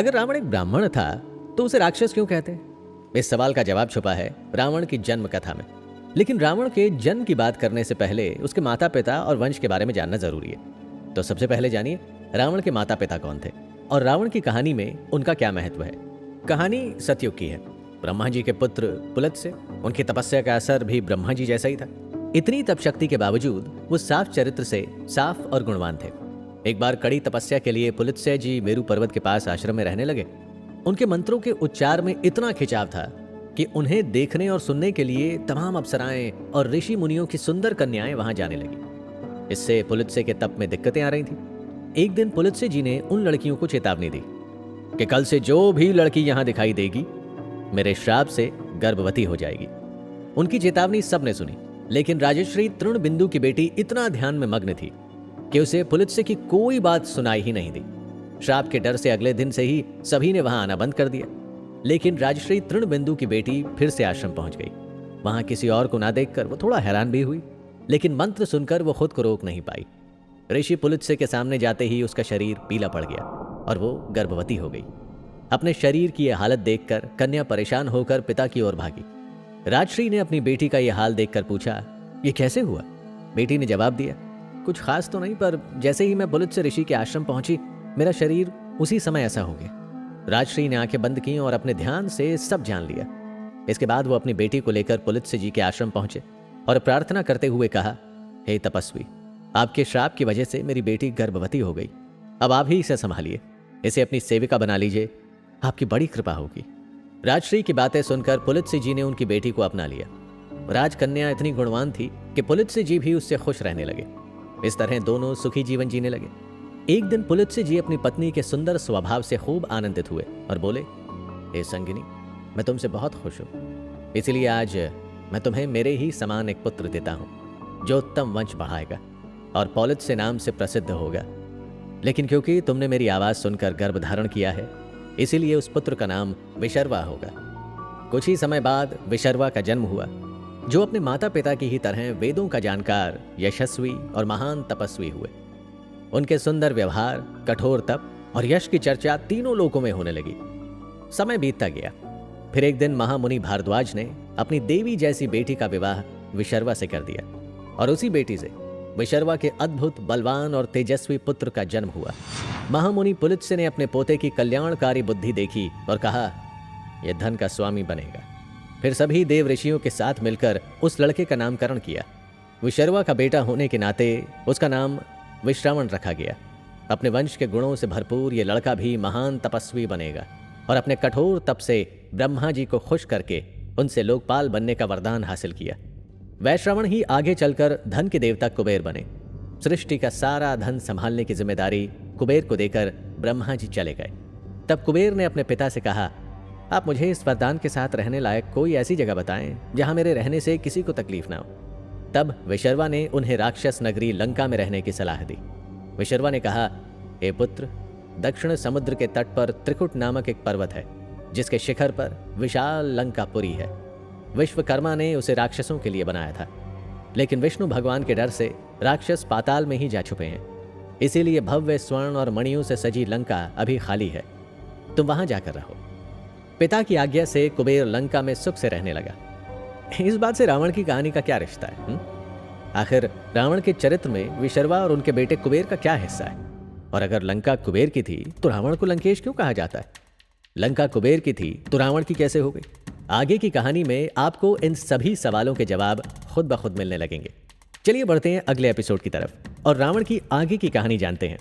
अगर रावण एक ब्राह्मण था तो उसे राक्षस क्यों कहते? इस सवाल का जवाब छुपा है रावण की जन्म कथा में। लेकिन रावण के जन्म की बात करने से पहले उसके माता पिता और वंश के बारे में जानना जरूरी है। तो सबसे पहले जानिए रावण के माता पिता कौन थे और रावण की कहानी में उनका क्या महत्व है। कहानी सतयुग की है। ब्रह्मा जी के पुत्र पुलत्स्य, उनकी तपस्या का असर भी ब्रह्मा जी जैसा ही था। इतनी तप शक्ति के बावजूद वो साफ चरित्र से साफ और गुणवान थे। एक बार कड़ी तपस्या के लिए पुलत्स्य जी मेरू पर्वत के पास आश्रम में रहने लगे। उनके मंत्रों के उच्चार में इतना खिंचाव था कि उन्हें देखने और सुनने के लिए तमाम अप्सराएं और ऋषि मुनियों की सुंदर कन्याएं वहां जाने लगी। इससे पुलत्स्य के तप में दिक्कतें आ रही थी। एक दिन पुलत्स्य जी ने उन लड़कियों को चेतावनी दी कि कल से जो भी लड़की यहां दिखाई देगी मेरे श्राप से गर्भवती हो जाएगी। उनकी चेतावनी सबने सुनी, लेकिन राजश्री तृणबिंदु की बेटी इतना ध्यान में मग्न थी कि उसे पुलत्स्य की कोई बात सुनाई ही नहीं दी। श्राप के डर से अगले दिन से ही सभी ने वहां आना बंद कर दिया। लेकिन राजश्री तृणबिंदु की बेटी फिर से आश्रम पहुंच गई। वहां किसी और को ना देखकर वो थोड़ा हैरान भी हुई, लेकिन मंत्र सुनकर वो खुद को रोक नहीं पाई। ऋषि पुलत्स्य के सामने जाते ही उसका शरीर पीला पड़ गया और वो गर्भवती हो गई। अपने शरीर की यह हालत देखकर कन्या परेशान होकर पिता की ओर भागी। राजश्री ने अपनी बेटी का यह हाल देखकर पूछा, ये कैसे हुआ? बेटी ने जवाब दिया, कुछ खास तो नहीं, पर जैसे ही मैं पुलत्स्य ऋषि के आश्रम पहुंची मेरा शरीर उसी समय ऐसा हो गया। राजश्री ने आंखें बंद की और अपने ध्यान से सब जान लिया। इसके बाद वो अपनी बेटी को लेकर पुलत्स्य जी के आश्रम पहुंचे और प्रार्थना करते हुए कहा, हे तपस्वी, आपके श्राप की वजह से मेरी बेटी गर्भवती हो गई। अब आप ही इसे संभालिए, इसे अपनी सेविका बना लीजिए, आपकी बड़ी कृपा होगी। राजश्री की बातें सुनकर पुलत्स्य जी ने उनकी बेटी को अपना लिया। राजकन्या इतनी गुणवान थी कि पुलत्स्य जी भी उससे खुश रहने लगे। इस तरह दोनों सुखी जीवन जीने लगे। एक दिन पुलत्स्य जी अपनी पत्नी के सुंदर स्वभाव से खूब आनंदित हुए और बोले, हे संगिनी, मैं तुमसे बहुत खुश हूं, इसलिए आज मैं तुम्हें मेरे ही समान एक पुत्र देता हूं जो उत्तम वंश बढ़ाएगा और पौलुत्स्य नाम से प्रसिद्ध होगा। लेकिन क्योंकि तुमने मेरी आवाज सुनकर गर्भ धारण किया है, इसीलिए उस पुत्र का नाम विशर्वा होगा। कुछ ही समय बाद विशर्वा का जन्म हुआ, जो अपने माता पिता की ही तरह वेदों का जानकार, यशस्वी और महान तपस्वी हुए। उनके सुंदर व्यवहार, कठोर तप और यश की चर्चा तीनों लोकों में होने लगी। समय बीतता गया। फिर एक दिन महामुनि भारद्वाज ने अपनी देवी जैसी बेटी का विवाह विशर्वा से कर दिया और उसी बेटी से विशर्वा के अद्भुत, बलवान और तेजस्वी पुत्र का जन्म हुआ। महामुनि पुलत्स्य ने अपने पोते की कल्याणकारी बुद्धि देखी और कहा, यह धन का स्वामी बनेगा। फिर सभी देव ऋषियों के साथ मिलकर उस लड़के का नामकरण किया। विशर्वा का बेटा होने के नाते उसका नाम विश्रावण रखा गया। अपने वंश के गुणों से भरपूर ये लड़का भी महान तपस्वी बनेगा और अपने कठोर तप से ब्रह्मा जी को खुश करके उनसे लोकपाल बनने का वरदान हासिल किया। वैश्रवण ही आगे चलकर धन के देवता कुबेर बने। सृष्टि का सारा धन संभालने की जिम्मेदारी कुबेर को देकर ब्रह्मा जी चले गए। तब कुबेर ने अपने पिता से कहा, आप मुझे इस वरदान के साथ रहने लायक कोई ऐसी जगह बताएं जहां मेरे रहने से किसी को तकलीफ ना हो। तब विशर्वा ने उन्हें राक्षस नगरी लंका में रहने की सलाह दी। विशर्वा ने कहा, हे पुत्र, दक्षिण समुद्र के तट पर त्रिकुट नामक एक पर्वत है, जिसके शिखर पर विशाल लंकापुरी है। विश्वकर्मा ने उसे राक्षसों के लिए बनाया था, लेकिन विष्णु भगवान के डर से राक्षस पाताल में ही जा छुपे हैं। इसीलिए भव्य स्वर्ण और मणियों से सजी लंका अभी खाली है, तुम वहां जाकर रहो। पिता की आज्ञा से कुबेर लंका में सुख से रहने लगा। इस बात से रावण की कहानी का क्या रिश्ता है? आखिर रावण के चरित्र में विशर्वा और उनके बेटे कुबेर का क्या हिस्सा है? और अगर लंका कुबेर की थी तो रावण को लंकेश क्यों कहा जाता है? लंका कुबेर की थी तो रावण की कैसे हो गई? आगे की कहानी में आपको इन सभी सवालों के जवाब खुद ब खुद मिलने लगेंगे। चलिए बढ़ते हैं अगले एपिसोड की तरफ और रावण की आगे की कहानी जानते हैं।